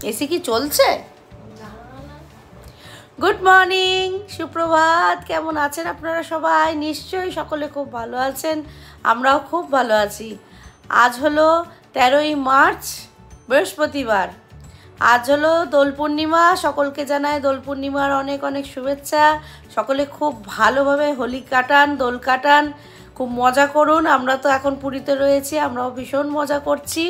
AC কি চলছে? Good morning, সুপ্রভাত। কেমন আছেন আপনারা সবাই? নিশ্চয়ই সকলে খুব ভালো আছেন, আমরাও খুব ভালো আছি। আজ হলো 13ই মার্চ, বৃহস্পতিবার। আজ হলো দোল পূর্ণিমা। সকলকে জানাই দোল পূর্ণিমার অনেক অনেক শুভেচ্ছা। সকলে খুব ভালোভাবে হোলি কাটান, দোল কাটান, খুব মজা করুন। আমরা তো এখন পুরীতে রয়েছি, আমরাও ভীষণ মজা করছি।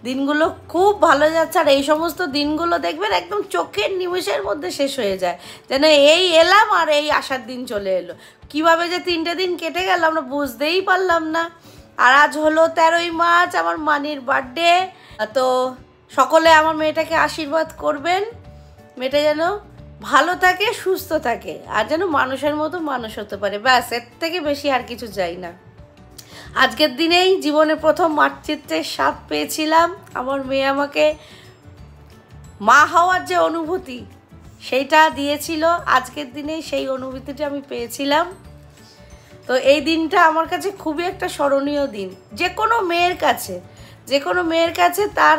দিনগুলো খুব ভালো যাচ্ছে। আর এই সমস্ত দিনগুলো দেখবেন একদম চোখের নিমেষের মধ্যে শেষ হয়ে যায়, যেন এই এলাম আর এই আসার দিন চলে এলো। কিভাবে যে 3টে দিন কেটে গেল আমরা বুঝতেই পারলাম না। আর আজ হলো 13ই মার্চ, আমার মানির বার্থডে। তো সকলে আমার মেয়েটাকে আশীর্বাদ করবেন, মেয়েটা যেন ভালো থাকে, সুস্থ থাকে, আর যেন মানুষের মতো মানুষ হতে পারে। ব্যাস, এর থেকে বেশি আর কিছু চাই না। আজকের দিনেই জীবনে প্রথম মাতৃত্বের স্বাদ পেয়েছিলাম। আমার মেয়ে আমাকে মা হওয়ার যে অনুভূতি সেইটা দিয়েছিল, আজকের দিনেই সেই অনুভূতিটা আমি পেয়েছিলাম। তো এই দিনটা আমার কাছে খুবই একটা স্মরণীয় দিন। যে কোনো মেয়ের কাছে তার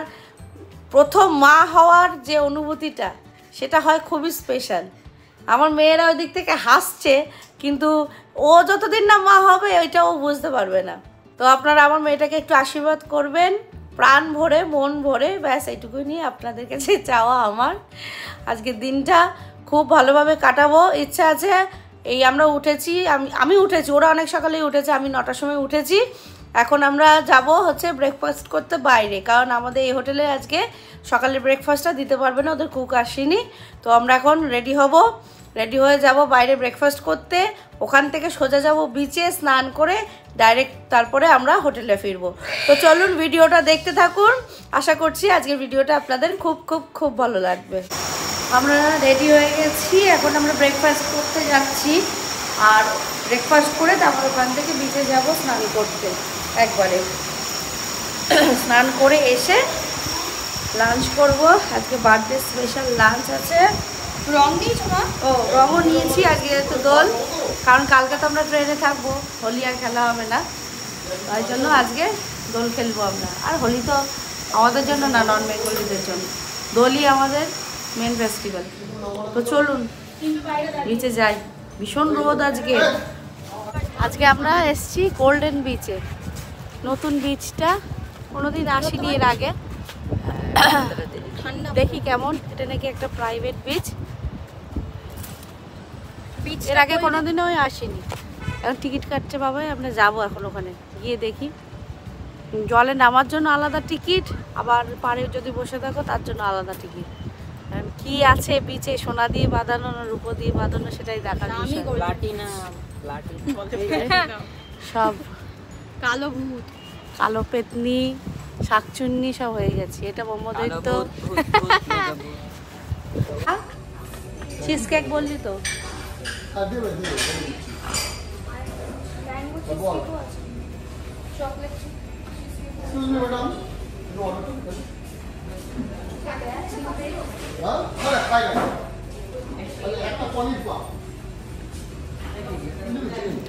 প্রথম মা হওয়ার যে অনুভূতিটা, সেটা হয় খুবই স্পেশাল। আমার মেয়েরা ওই দিক থেকে হাসছে, কিন্তু ও যতদিন না মা হবে ওইটাও বুঝতে পারবে না। তো আপনারা আমার মেয়েটাকে একটু আশীর্বাদ করবেন, প্রাণ ভরে, মন ভরে। ব্যাস এইটুকুই নিয়ে আপনাদের কাছে চাওয়া আমার। আজকের দিনটা খুব ভালোভাবে কাটাবো ইচ্ছা আছে। এই আমরা উঠেছি, আমি উঠেছি, ওরা অনেক সকালেই উঠেছে, আমি 9টার সময় উঠেছি। এখন আমরা যাব হচ্ছে ব্রেকফাস্ট করতে বাইরে, কারণ আমাদের এই হোটেলে আজকে সকালের ব্রেকফাস্টটা দিতে পারবে না, ওদের কুক আসেনি। তো আমরা এখন রেডি হয়ে যাব বাইরে ব্রেকফাস্ট করতে। ওখান থেকে সোজা যাব বিচে, স্নান করে ডাইরেক্ট তারপরে আমরা হোটেলে ফিরবো। তো চলুন ভিডিওটা দেখতে থাকুন। আশা করছি আজকের ভিডিওটা আপনাদের খুব খুব খুব ভালো লাগবে। আমরা রেডি হয়ে গেছি, এখন আমরা ব্রেকফাস্ট করতে যাচ্ছি। আর ব্রেকফাস্ট করে তারপর ওখান থেকে বিচে যাব স্নান করতে। একবারে স্নান করে এসে লাঞ্চ করব। আজকে বার্থডে স্পেশাল লাঞ্চ আছে। রং দিয়েছো না? ও, রঙও নিয়েছি। আজকে তো দোল, কারণ কালকে তো আমরা ট্রেনে থাকবো, হোলি আর খেলা হবে না, তাই জন্য আজকে দোল খেলবো আমরা। আর হোলি তো আমাদের জন্য না, নন বেঙ্গলিদের জন্য। দোলই আমাদের মেন ফেস্টিভ্যাল। তো চলুন বিচে যাই। ভীষণ রোদ আজকে আমরা এসছি গোল্ডেন বিচে। নতুন বিচটা, কোনোদিন আসিনি এর আগে, দেখি কেমন। এটা নাকি একটা প্রাইভেট বিচ, এর আগে কোনোদিনও আসিনি। এখন টিকিট কাটছে বাবাই, আমরা যাবো এখন ওখানে গিয়ে দেখি। জলে নামার জন্য আলাদা টিকিট, আবার পাড়ে যদি বসে থাকো তার জন্য আলাদা টিকিট। কারণ কি আছে বিচে, সোনা দিয়ে বাঁধানো না রূপো দিয়ে বাঁধানো, সেটাই দেখার বিষয়। সব কালো ভূত, কালো পেতনি, শাকচুন্নি সব হয়ে গেছে। এটা ব্রহ্মদৈত্য। চিজ কেক বললি তো?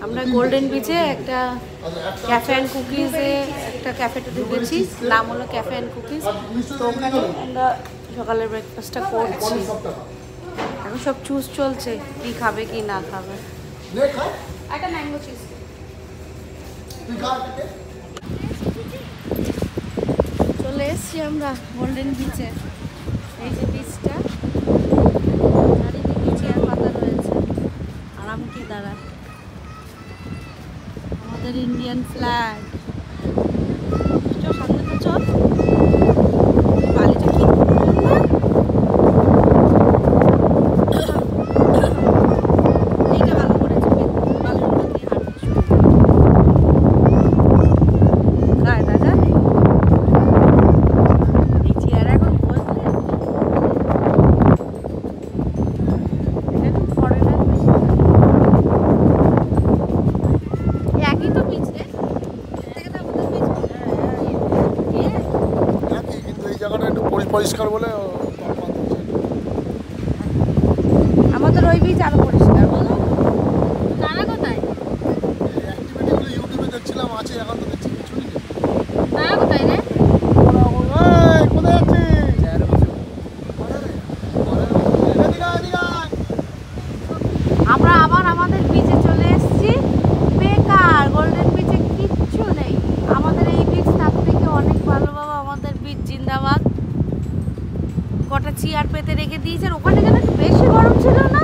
আমরা গোল্ডেন বিচে একটা ক্যাফে অ্যান্ড কুকিজে একটা ক্যাফেতে ঢুকেছি, নাম হলো ক্যাফে অ্যান্ড কুকিজ। তো ওখানে আমরা সকালের ব্রেকফাস্টটা করছি। এখন সব চুজ চলছে, কি খাবে কি না খাবে। একটা ম্যাঙ্গো চিজ। চলে এসছি আমরা গোল্ডেন বিচে। এই যে বিচটা, চারিদিকে চেয়ার পাতা রয়েছে, আরাম কি দ্বারা আমাদের ইন্ডিয়ান ফ্ল্যাগ। চল সামনে তো চল। বালিটা কি এইটা ভালো করেছে, বালুগুলো দিয়ে হাঁটতে শুরু গায়ে দাদা। এই চেয়ার এখন বসলে ফরেনার বেশি। একই তো বিচ রে, থেকে তো আমাদের বিচ কিন্তু এই জায়গাটা একটু পরিষ্কার বলে আমাদের ওই বিচ আরো পরিষ্কার। বলো তারা কোথায়? ইউটিউবে দেখছিলাম আছে, এখন তো দেখছি কিছুই নেই। তারা কোথায় রে? কোথায় যাচ্ছিস? বাঘ কটা চেয়ার পেতে রেখে দিয়েছেন। ওখানে কেন বেশি গরম ছিল না,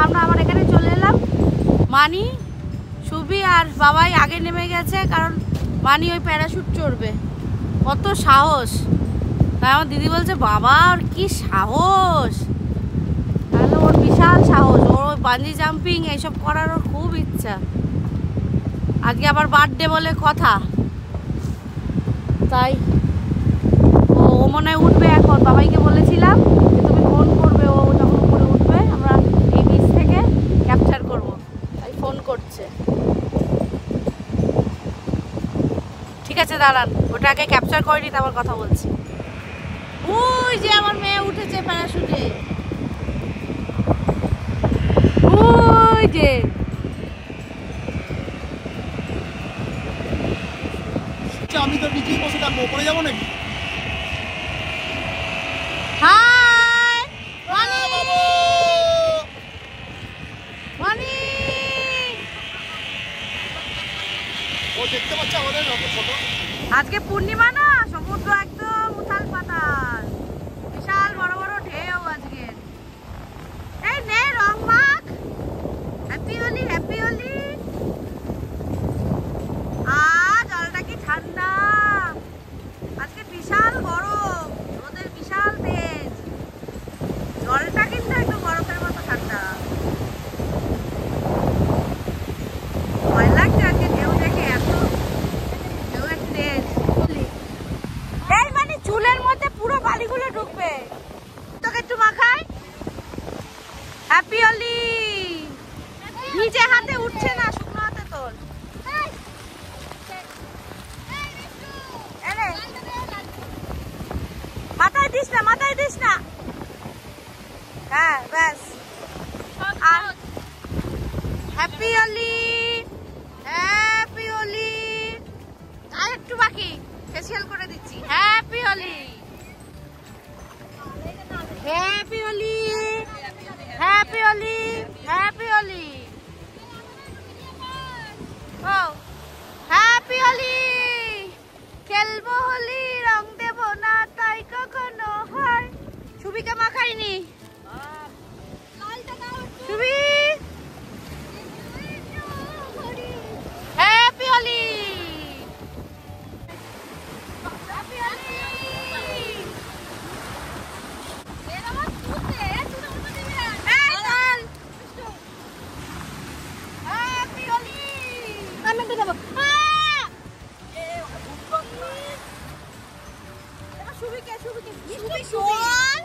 আমরা আবার এখানে চলে এলাম। মানি, সুবি আর বাবাই আগে নেমে গেছে, কারণ মানি ওই প্যারাশুট চড়বে। কত সাহস! তাই আমার দিদি বলছে বাবা ওর কি সাহস, তাহলে ওর বিশাল সাহস, ওর বাঞ্জি জাম্পিং এইসব করার ওর খুব ইচ্ছা। আজকে আবার বার্থডে বলে কথা, তাই ও মনে হয় উঠবে এখন। বাবাইকে বলেছিলাম যে তুমি ফোন করবে, ও যখন উপরে উঠবে আমরা এই বিচ থেকে ক্যাপচার করব, তাই ফোন করছে। ঠিক আছে দাঁড়ান, ওটা আগে ক্যাপচার করে নিতে আবার কথা বলছি। ওই যে আমার মেয়ে উঠেছে প্যারাশুটে, ওই যে আমি তো নিচেই বসে থাকবো, পরে যাবো নাকি? হাই মানি, মানি ও দেখতে পাচ্ছে আমাদের ফটো। আজকে পূর্ণিমা না, সমুদ্র একদম উথাল পাতাল, বিশাল বড় বড় ঢেউ আজকে। এই নে রং মাখ, হ্যাপি হোলি, হ্যাপি হোলি। জলটা কি ঠান্ডা, আজকে বিশাল গরম, রোদের বিশাল তেজ, জলটা কিন্তু একটু বরফের মতো ঠান্ডা। ভয় লাগছে আজকে ঢেউ দেখে, এত ঢেউয়ের তেজ। এই মানে চুলের মধ্যে পুরো বালিগুলো ঢুকবে। তোকে একটু মাখাই, হ্যাপি হোলি। নিচে হাতে উঠছে না, শুকনো হাতে তোল। মাথায় দিস না, মাথায় দিস না। হ্যাঁ ব্যাস, হ্যাপি হোলি, হ্যাপি হোলি। আর একটু বাকি, ফেসিয়াল করে দিচ্ছি। Happy Holi, happy Holi, happy Holi, happy Holi. ও হ্যাপি হোলি, খেলবো হোলি, রং দেব না তাই কখনো হয়। সুবিকে মাখাইনি, Subi happy Holi, happy Holi. Happy Holi, আমি তো যাবো। সুবিকে, সুবিকে, সুবি শোন।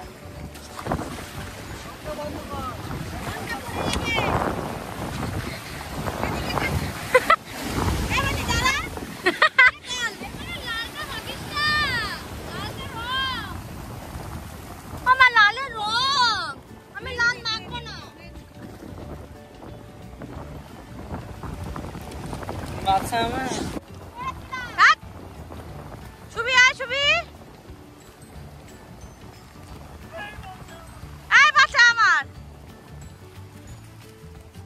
আমার লালের রং, আমি লাল মাখবো না। বাচ্চা আমার সুবি, আয় সুবি, আয় বাচ্চা আমার,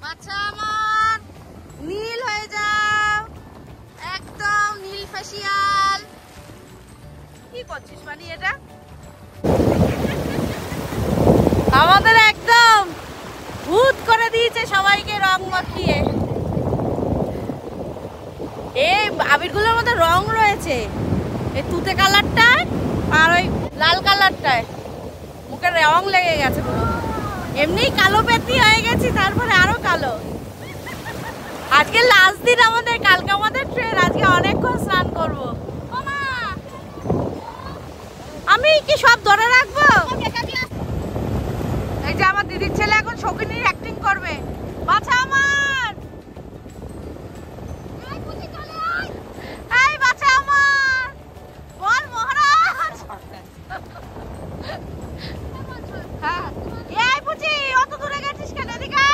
বাচ্চা আমার, নীল হয়ে যাও, একদম নীল ফেসিয়াল। কি করছিস মানে এটা? আমাদের একদম ভূত করে দিয়েছে সবাইকে রং মাখিয়ে। এই আবিরগুলোর মধ্যে রং রয়েছে, এই তুতে কালারটায় আর ওই লাল কালারটায় মুখে রং লেগে গেছে পুরো। এমনি কালো পেতি হয়ে গেছি, তারপরে আরো কালো। আজকে লাস্ট দিন আমাদের, কালকে আমাদের ট্রেন, আজকে অনেকক্ষণ স্নান করবো। আমি কি সব ধরে রাখবো? এই যে আমার দিদির ছেলে এখন শৌখিনীর অ্যাক্টিং করবে। বাচ্চা আমার, এই বাচ্চা আমার, বল মহারাজ। হ্যাঁ, এই বুঝি অত দূরে গেছিস কেন? এদিকে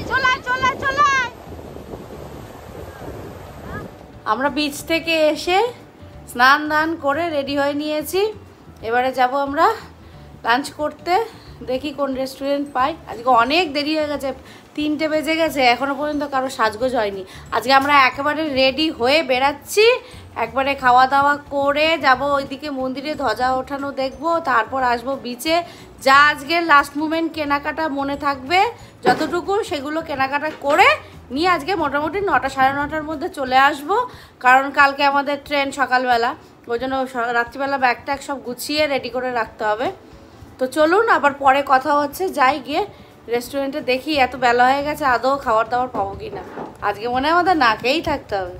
চলে চলে চলে। আমরা বিচ থেকে এসে স্নান দান করে রেডি হয়ে নিয়েছি। এবারে যাব আমরা লাঞ্চ করতে, দেখি কোন রেস্টুরেন্ট পাই। আজকে অনেক দেরি হয়ে গেছে, 3টে বেজে গেছে, এখনো পর্যন্ত কারো সাজগোজ হয়নি। আজকে আমরা একেবারে রেডি হয়ে বেরাচ্ছি, একবারে খাওয়া দাওয়া করে যাব ওইদিকে মন্দিরে ধ্বজা ওঠানো দেখবো, তারপর আসবো বিচে। যা আজকের লাস্ট মুমেন্ট কেনাকাটা মনে থাকবে যতটুকু, সেগুলো কেনাকাটা করে নিয়ে আজকে মোটামুটি 9টা সাড়ে 9টার মধ্যে চলে আসবো, কারণ কালকে আমাদের ট্রেন সকালবেলা, ওই জন্য রাত্রিবেলা ব্যাগ ট্যাগ সব গুছিয়ে রেডি করে রাখতে হবে। তো চলুন আবার পরে কথা হচ্ছে, যাই গিয়ে রেস্টুরেন্টে দেখি, এত বেলা হয়ে গেছে আদৌ খাবার দাবার পাবো কি না। আজকে মনে হয় আমাদের না খেয়েই থাকতে হবে।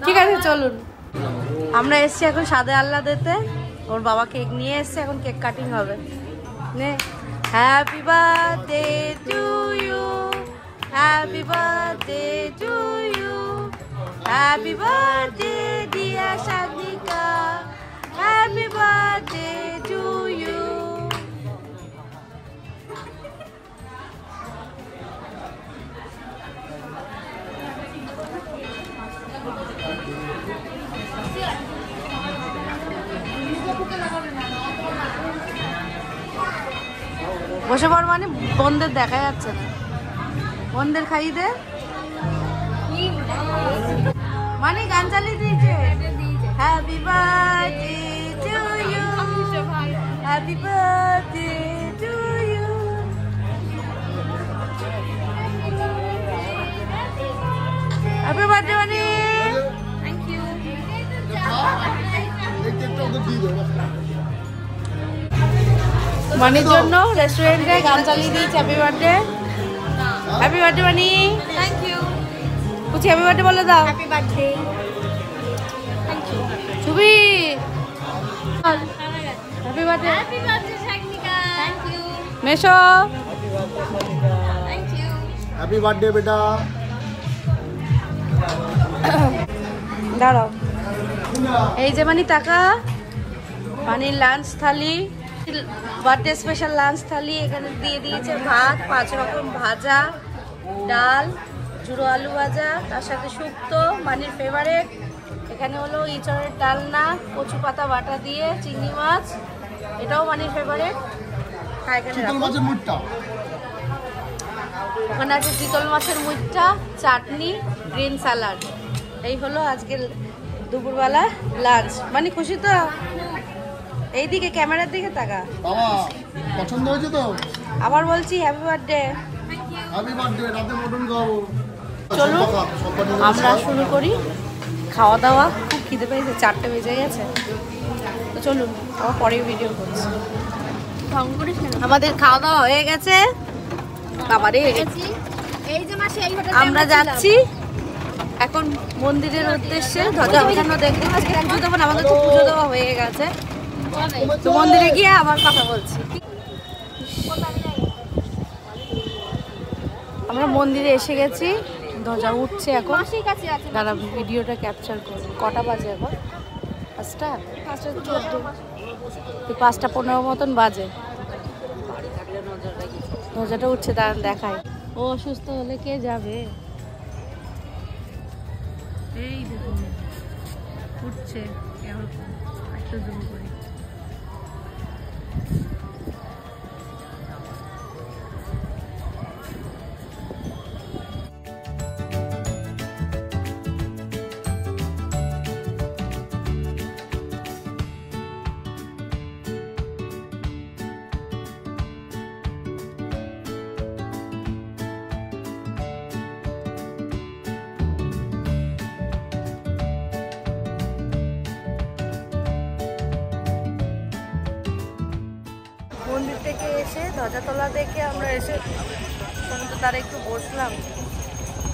ঠিক আছে চলুন। আমরা এসছি এখন সাদে আহ্লাদেতে, ওর বাবা কেক নিয়ে এসছে, এখন কেক কাটিং হবে। নে, happy birthday to you, happy birthday to you, happy birthday dear Sagnika, happy birthday to you. বসে পড় মানে বোনদের দেখা যাচ্ছে না, বোনদের খাইয়ে দে মানে গান চালিয়ে দিয়েছে। Happy birthday to you, happy birthday to you. Happy birthday মানে থ্যাংক ইউ। মানির জন্য রেস্টুরেন্টে গান চালিয়ে দিয়েছে। Happy birthday, happy birthday Mani. Thank you. Kuchi happy birthday বলে দাও। Happy birthday. Thank you. ছবি happy birthday. Happy birthday Sagnika. Thank you. মেশো থ্যাংক ইউ। হ্যাপি বার্থডে বেটা। দাঁড়াও, এই যে মানি টাকা, মানির লাঞ্চ থালি, বার্থডে স্পেশাল লাঞ্চ থালি। এখানে দিয়ে দিয়েছে ভাত, 5 রকম ভাজা, ডাল, ঝুড়ো আলু ভাজা, তার সাথে শুক্তো মানির ফেভারেট। এখানে হলো ইঁচড়ের ডালনা, কচু পাতা বাটা দিয়ে, চিংড়ি মাছ, এটাও মানির ফেভারেট। হ্যাঁ, এখানে চিতল রাখো। মাছের মুটটা। ওখানে আছে চিতল মাছের মুইঠা, চাটনি, গ্রিন স্যালাড। এই হলো আজকের দুপুরবেলা লাঞ্চ। মানে খুশি তো? এইদিকে ক্যামেরার দিকে তাকা। বাবা পছন্দ হয়েছে তো? আবার বলছি হ্যাপি বার্থডে। Happy birthday. রাতে মটন খাবো। চলুন আমরা শুরু করি খাওয়া দাওয়া। খুব খিদে পেয়েছে, 4টে বেজে গেছে। তো চলুন আবার পরে ভিডিও করছি। ঢং করিস না। আমাদের খাওয়া দাওয়া হয়ে গেছে। বাবারে, এই যে মাসে এই হোটেলে আমরা যাচ্ছি এখন মন্দিরের উদ্দেশ্যে ধ্বজা ওঠানো দেখতে। আজকে পুজো দেবো না, আমাদের তো পুজো দেওয়া হয়ে গেছে। তো মন্দিরে গিয়ে আবার কথা বলছি। আমরা মন্দিরে এসে গেছি, ধ্বজা উঠছে এখন। মাসির কাছে আছে। দাঁড়া ভিডিওটা ক্যাপচার করবো। কটা বাজে এখন? 5টা 5:14। 5:15 মতন বাজে। ধ্বজাটা উঠছে, দাঁড়ান দেখায়। ও অসুস্থ হলে কে যাবে? এই দেখুন উঠছে, একটু জুম করি। মন্দির থেকে এসে ধ্বজাতলা দেখে আমরা এসে সমুদ্র তারা একটু বসলাম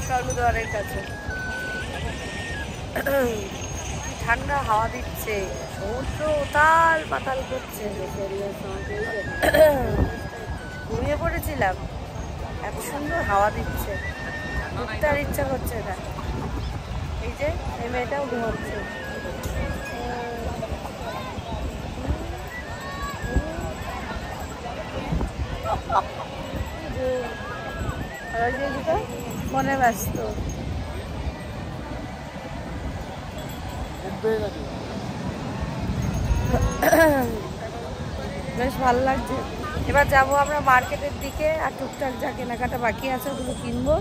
স্বর্গদ্বারের কাছে। ঠান্ডা হাওয়া দিচ্ছে, সমুদ্র উতাল পাতাল করছে। ঘুমিয়ে পড়েছিলাম, এত সুন্দর হাওয়া দিচ্ছে, উঠতে আর ইচ্ছা করছে না। এই যে এই মেয়েটাও ঘুমাচ্ছে। মনে ব্যস্ত। বেশ ভালো লাগছে। এবার যাবো আমরা মার্কেটের দিকে, আর টুকটাক যা কেনাকাটা বাকি আছে ওগুলো কিনবো।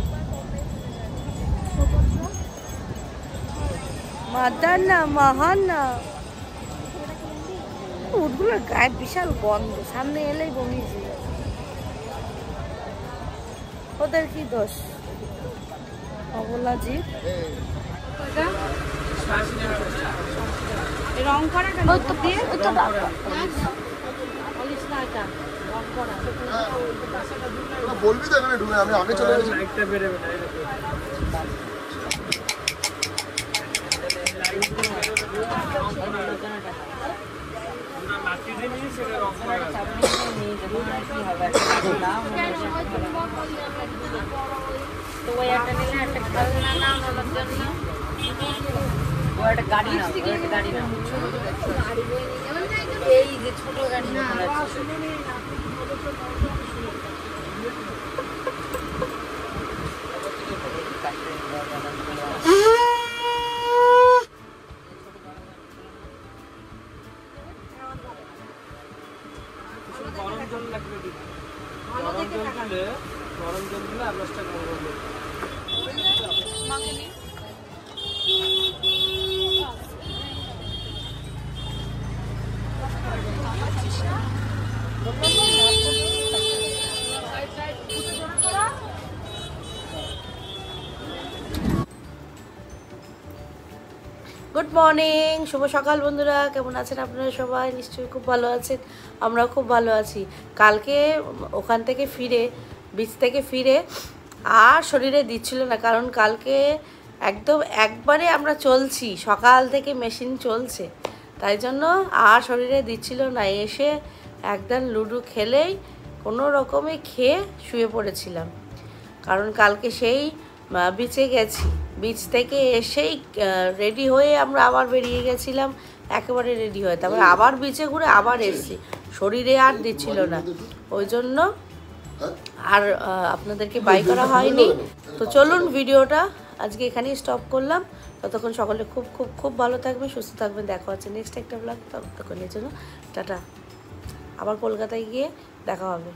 মাদার না মহান না, উটগুলোর গায়ে বিশাল গন্ধ, সামনে এলেই বমি ছিল। ওদের কি দোষ, অবলা জীব। রং করা কেন দিয়ে বলিস না, এটা রং করা। বলবি তো এখানে ঢুকে, আমি আগে চলে গেছি। তো ওই একটা নিলে একটা খেলনা না ওনার জন্য, ও একটা গাড়ি না, একটা গাড়ি না, এই যে ছোট গাড়ি না। গরম জল লাগবে, গরম জল দিলে আবাসটা গরম হবে। গুড মর্নিং, শুভ সকাল বন্ধুরা, কেমন আছেন আপনারা সবাই? নিশ্চয়ই খুব ভালো আছেন, আমরাও খুব ভালো আছি। কালকে ওখান থেকে ফিরে, বিচ থেকে ফিরে আর শরীরে দিচ্ছিল না, কারণ কালকে একদম একবারে আমরা চলছি, সকাল থেকে মেশিন চলছে, তাই জন্য আর শরীরে দিচ্ছিল না। এসে একদম লুডো খেলেই কোনো রকমে খেয়ে শুয়ে পড়েছিলাম, কারণ কালকে সেই বিচে গেছি, বিচ থেকে এসেই রেডি হয়ে আমরা আবার বেরিয়ে গেছিলাম, একেবারে রেডি হয়ে, তারপরে আবার বিচে ঘুরে আবার এসেছি, শরীরে আর দিচ্ছিল না, ওই জন্য আর আপনাদেরকে বাই করা হয়নি। তো চলুন ভিডিওটা আজকে এখানেই স্টপ করলাম। ততক্ষণ সকলে খুব খুব খুব ভালো থাকবেন, সুস্থ থাকবেন, দেখা হচ্ছে নেক্সট একটা ব্লগ। ততক্ষণের জন্য টাটা, আবার কলকাতায় গিয়ে দেখা হবে।